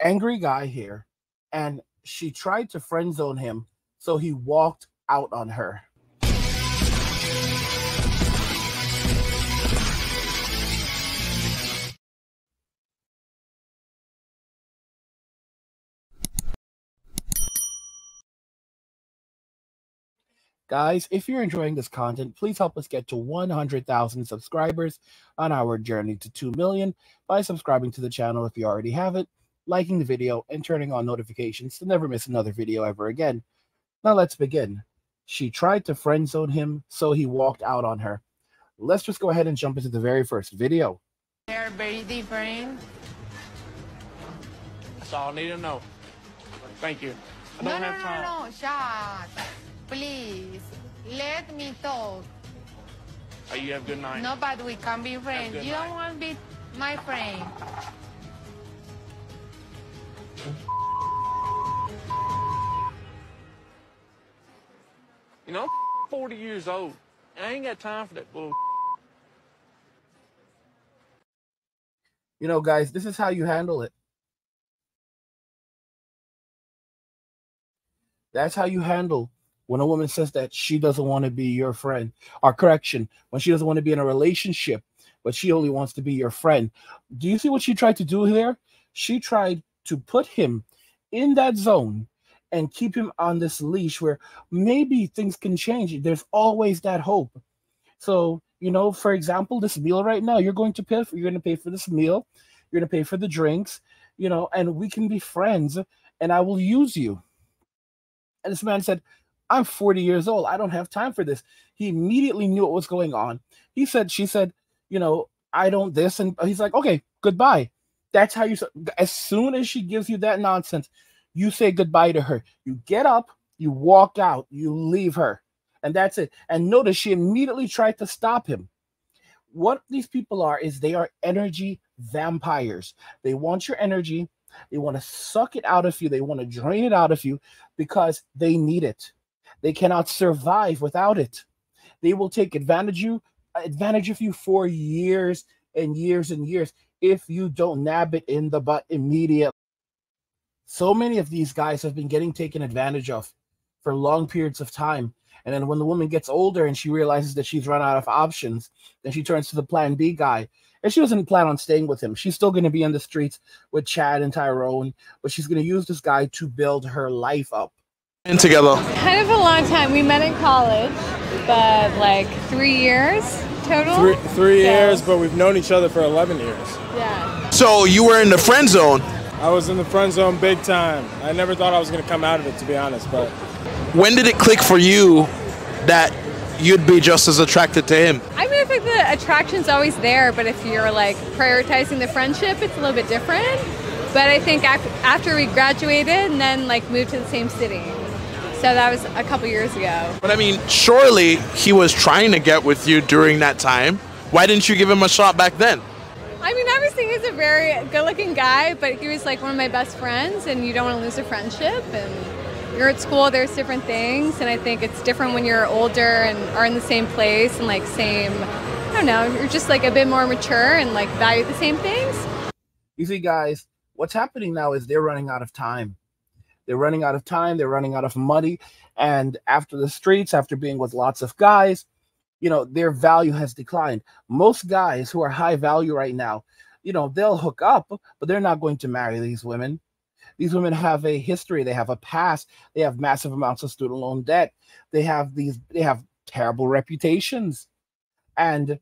Angry guy here, and she tried to friend zone him, so he walked out on her. Guys, if you're enjoying this content, please help us get to 100,000 subscribers on our journey to 2 million by subscribing to the channel if you already have it, liking the video, and turning on notifications to never miss another video ever again. Now let's begin. She tried to friend zone him, so he walked out on her. Let's just go ahead and jump into the very first video. They're very different. That's all I need to know. Thank you. I don't have time. No, shut. Please, let me talk. Oh, you have a good night. No, but we can be friends. You don't want to be my friend. You know, I'm 40 years old. I ain't got time for that bull. You know, guys, this is how you handle it. That's how you handle when a woman says that she doesn't want to be your friend, or correction, when she doesn't want to be in a relationship, but she only wants to be your friend. Do you see what she tried to do here? She tried to put him in that zone and keep him on this leash where maybe things can change. There's always that hope. So, you know, for example, this meal right now, you're going to pay for this meal. You're going to pay for the drinks, you know, and we can be friends and I will use you. And this man said, I'm 40 years old. I don't have time for this. He immediately knew what was going on. She said, you know, I don't this. And he's like, okay, goodbye. That's how you, as soon as she gives you that nonsense, you say goodbye to her. You get up, you walk out, you leave her. And that's it. And notice she immediately tried to stop him. What these people are is they are energy vampires. They want your energy. They want to suck it out of you. They want to drain it out of you because they need it. They cannot survive without it. They will take advantage of you for years and years and years if you don't nab it in the butt immediately. So many of these guys have been getting taken advantage of for long periods of time. And then when the woman gets older and she realizes that she's run out of options, then she turns to the plan B guy. And she doesn't plan on staying with him. She's still going to be on the streets with Chad and Tyrone, but she's going to use this guy to build her life up. And together? Kind of a long time. We met in college, but like 3 years total. Three years, but we've known each other for 11 years. Yeah. So you were in the friend zone? I was in the friend zone big time. I never thought I was going to come out of it, to be honest. But when did it click for you that you'd be just as attracted to him? I mean, I think the attraction's always there, but if you're like prioritizing the friendship, it's a little bit different. But I think after we graduated and then like moved to the same city. So that was a couple years ago. But I mean, surely he was trying to get with you during that time. Why didn't you give him a shot back then? I mean, obviously he's a very good-looking guy, but he was like one of my best friends, and you don't want to lose a friendship. And you're at school, there's different things, and I think it's different when you're older and are in the same place and like same, I don't know, you're just like a bit more mature and like value the same things. You see, guys, what's happening now is they're running out of time. They're running out of time. They're running out of money. And after the streets, after being with lots of guys, you know, their value has declined. Most guys who are high value right now, you know, they'll hook up, but they're not going to marry these women. These women have a history. They have a past. They have massive amounts of student loan debt. They have terrible reputations, and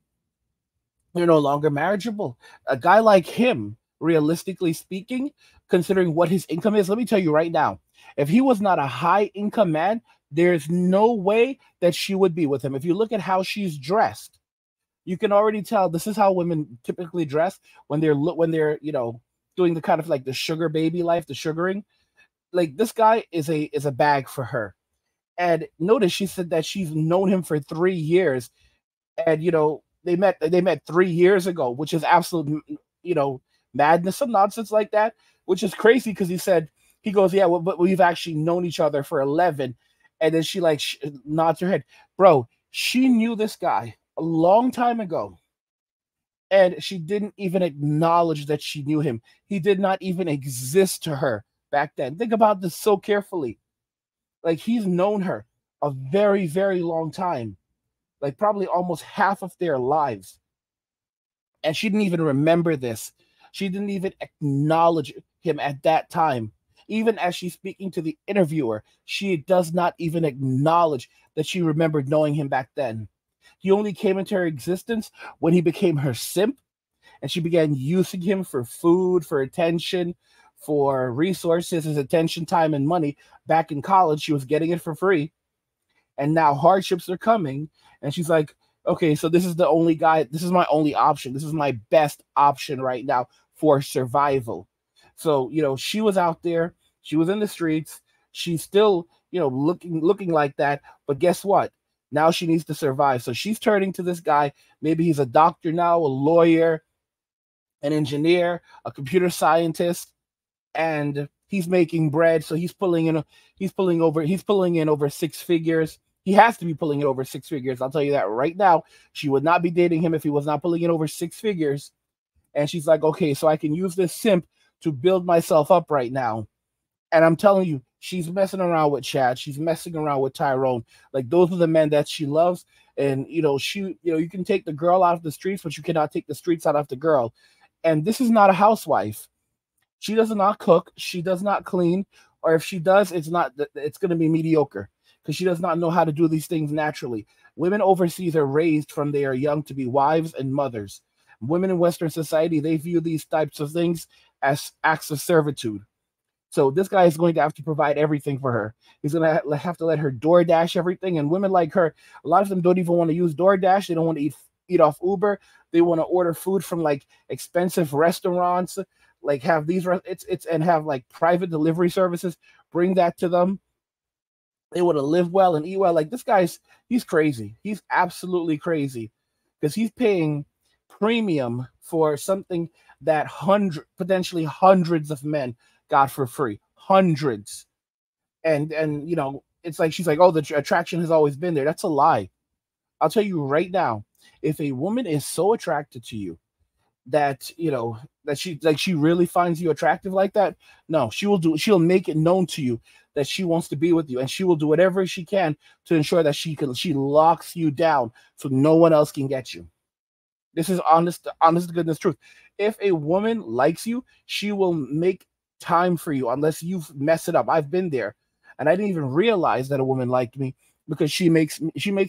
they're no longer marriageable. A guy like him, realistically speaking, considering what his income is, let me tell you right now, if he was not a high income man, there's no way that she would be with him. If you look at how she's dressed, you can already tell this is how women typically dress when they're, you know, doing the kind of like the sugar baby life, the sugaring. Like, this guy is a bag for her. And notice she said that she's known him for 3 years, and you know, they met 3 years ago, which is absolute, you know, madness, some nonsense like that, which is crazy because he goes, yeah, well, but we've actually known each other for 11. And then she like nods her head. Bro, she knew this guy a long time ago. And she didn't even acknowledge that she knew him. He did not even exist to her back then. Think about this so carefully. Like, he's known her a very, very long time, like probably almost half of their lives. And she didn't even remember this. She didn't even acknowledge him at that time. Even as she's speaking to the interviewer, she does not even acknowledge that she remembered knowing him back then. He only came into her existence when he became her simp, and she began using him for food, for attention, for resources, his attention, time, and money. Back in college, she was getting it for free. And now hardships are coming, and she's like, okay, so this is the only guy, this is my only option. This is my best option right now for survival. So, she was out there, she was in the streets, she's still, looking like that. But guess what? Now she needs to survive. So she's turning to this guy. Maybe he's a doctor now, a lawyer, an engineer, a computer scientist, and he's making bread. So he's pulling in over 6 figures. He has to be pulling it over 6 figures. I'll tell you that right now. She would not be dating him if he was not pulling it over 6 figures. And she's like, okay, so I can use this simp to build myself up right now. And I'm telling you, she's messing around with Chad. She's messing around with Tyrone. Like, those are the men that she loves. And, you can take the girl out of the streets, but you cannot take the streets out of the girl. And this is not a housewife. She does not cook. She does not clean. Or if she does, it's going to be mediocre, because she does not know how to do these things naturally. Women overseas are raised from they are young to be wives and mothers. Women in Western society, they view these types of things as acts of servitude. So this guy is going to have to provide everything for her. He's going to have to let her DoorDash everything. And women like her, a lot of them don't even want to use DoorDash. They don't want to eat off Uber. They want to order food from like expensive restaurants, like have these and have like private delivery services. Bring that to them. They want to live well and eat well. Like, this guy's, he's crazy. He's absolutely crazy, because he's paying premium for something that potentially hundreds of men got for free. Hundreds. And it's like, she's like, oh, the attraction has always been there. That's a lie. I'll tell you right now, if a woman is so attracted to you that, that she really finds you attractive like that, no, she'll make it known to you that she wants to be with you, and she will do whatever she can to ensure that she locks you down so no one else can get you. This is honest to goodness truth. If a woman likes you, she will make time for you unless you mess it up. I've been there, and I didn't even realize that a woman liked me, because she makes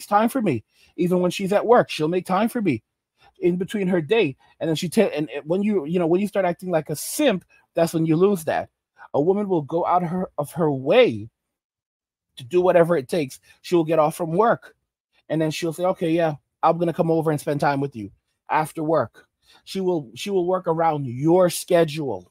time for me. Even when she's at work, she'll make time for me in between her day. And then and when you start acting like a simp, that's when you lose that. A woman will go out of her way to do whatever it takes. She will get off from work, and then she'll say, okay, yeah, I'm going to come over and spend time with you after work. She will work around your schedule.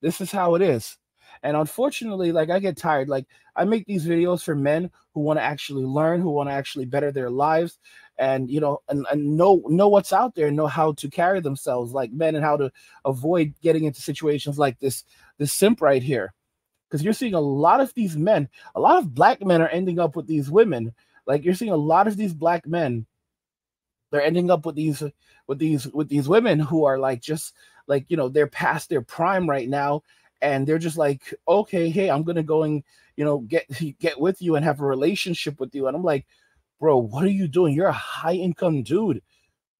This is how it is. And unfortunately, like, I get tired. Like, I make these videos for men who want to actually learn, who want to actually better their lives, and and know what's out there, and know how to carry themselves like men, and how to avoid getting into situations like this simp right here. Because you're seeing a lot of these men, a lot of black men are ending up with these women. Like, you're seeing a lot of these black men, they're ending up with these women who are like, just like, they're past their prime right now, and they're just like, okay, hey, I'm gonna go and get with you and have a relationship with you. And I'm like, bro, what are you doing? You're a high income dude.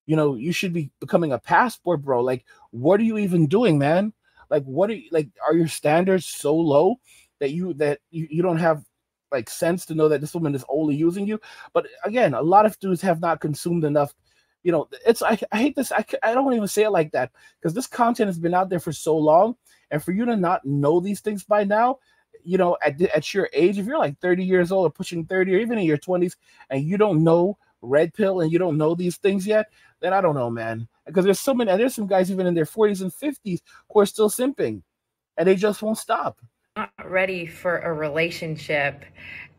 You should be becoming a passport, bro. Like, what are you even doing, man? Like, are your standards so low that you don't have like sense to know that this woman is only using you? But again, a lot of dudes have not consumed enough. I hate this. I don't even say it like that, because this content has been out there for so long, and for you to not know these things by now, at your age, if you're like 30 years old or pushing 30, or even in your 20s, and you don't know red pill and you don't know these things yet, then I don't know, man. Because there's some guys even in their 40s and 50s who are still simping, and they just won't stop. Not ready for a relationship,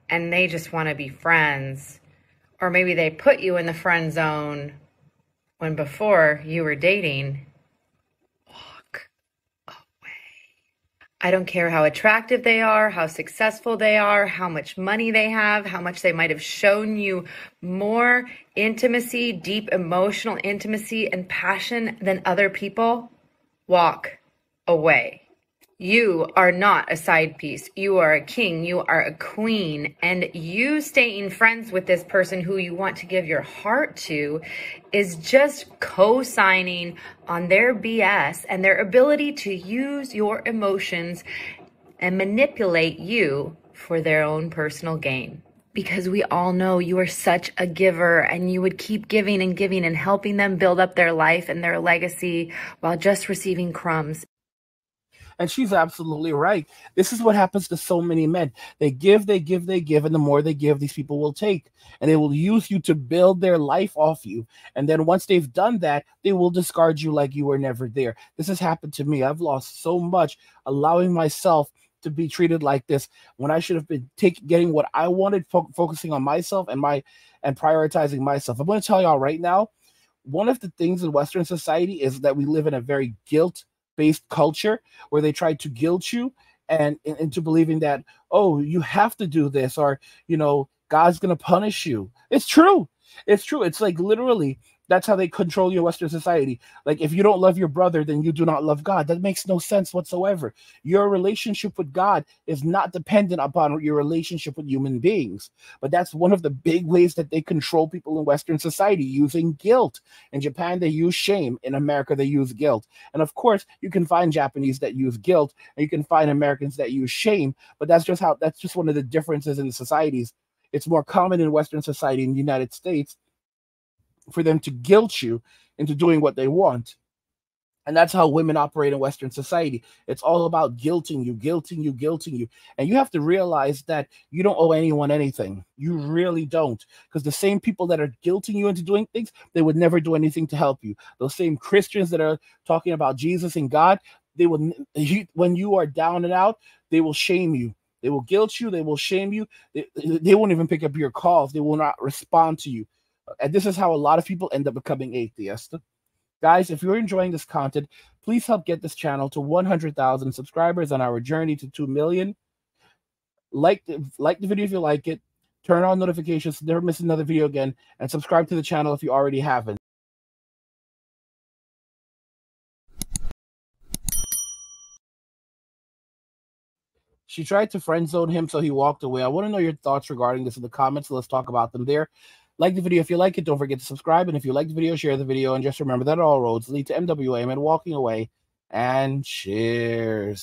and they just want to be friends. Or maybe they put you in the friend zone when before you were dating. Walk away. I don't care how attractive they are, how successful they are, how much money they have, how much they might have shown you more intimacy, deep emotional intimacy and passion than other people. Walk away. You are not a side piece. You are a king. You are a queen. And you staying friends with this person who you want to give your heart to is just co-signing on their BS and their ability to use your emotions and manipulate you for their own personal gain. Because we all know you are such a giver and you would keep giving and helping them build up their life and their legacy while just receiving crumbs. And she's absolutely right. This is what happens to so many men. They give, and the more they give, these people will take. And they will use you to build their life off you. And then once they've done that, they will discard you like you were never there. This has happened to me. I've lost so much allowing myself to be treated like this when I should have been getting what I wanted, focusing on myself and prioritizing myself. I'm going to tell y'all right now, one of the things in Western society is that we live in a very guilt-based culture where they try to guilt you and into believing that, oh, you have to do this, or, you know, God's going to punish you. It's true. It's true. It's like literally that's how they control your Western society. Like, if you don't love your brother, then you do not love God. That makes no sense whatsoever. Your relationship with God is not dependent upon your relationship with human beings. But that's one of the big ways that they control people in Western society, using guilt. In Japan, they use shame. In America, they use guilt. And of course, you can find Japanese that use guilt, and you can find Americans that use shame. But that's just one of the differences in the societies. It's more common in Western society in the United States for them to guilt you into doing what they want. And that's how women operate in Western society. It's all about guilting you. And you have to realize that you don't owe anyone anything. You really don't. Because the same people that are guilting you into doing things, they would never do anything to help you. Those same Christians that are talking about Jesus and God, when you are down and out, they will shame you. They will guilt you. They will shame you. They won't even pick up your calls. They will not respond to you. And this is how a lot of people end up becoming atheists. Guys, if you're enjoying this content, please help get this channel to 100,000 subscribers on our journey to 2 million. Like the video if you like it. Turn on notifications so never miss another video again. And subscribe to the channel if you already haven't. She tried to friend zone him, so he walked away. I want to know your thoughts regarding this in the comments, so let's talk about them there. Like the video if you like it. Don't forget to subscribe. And if you like the video, share the video. And just remember that all roads lead to MWA and walking away. And cheers.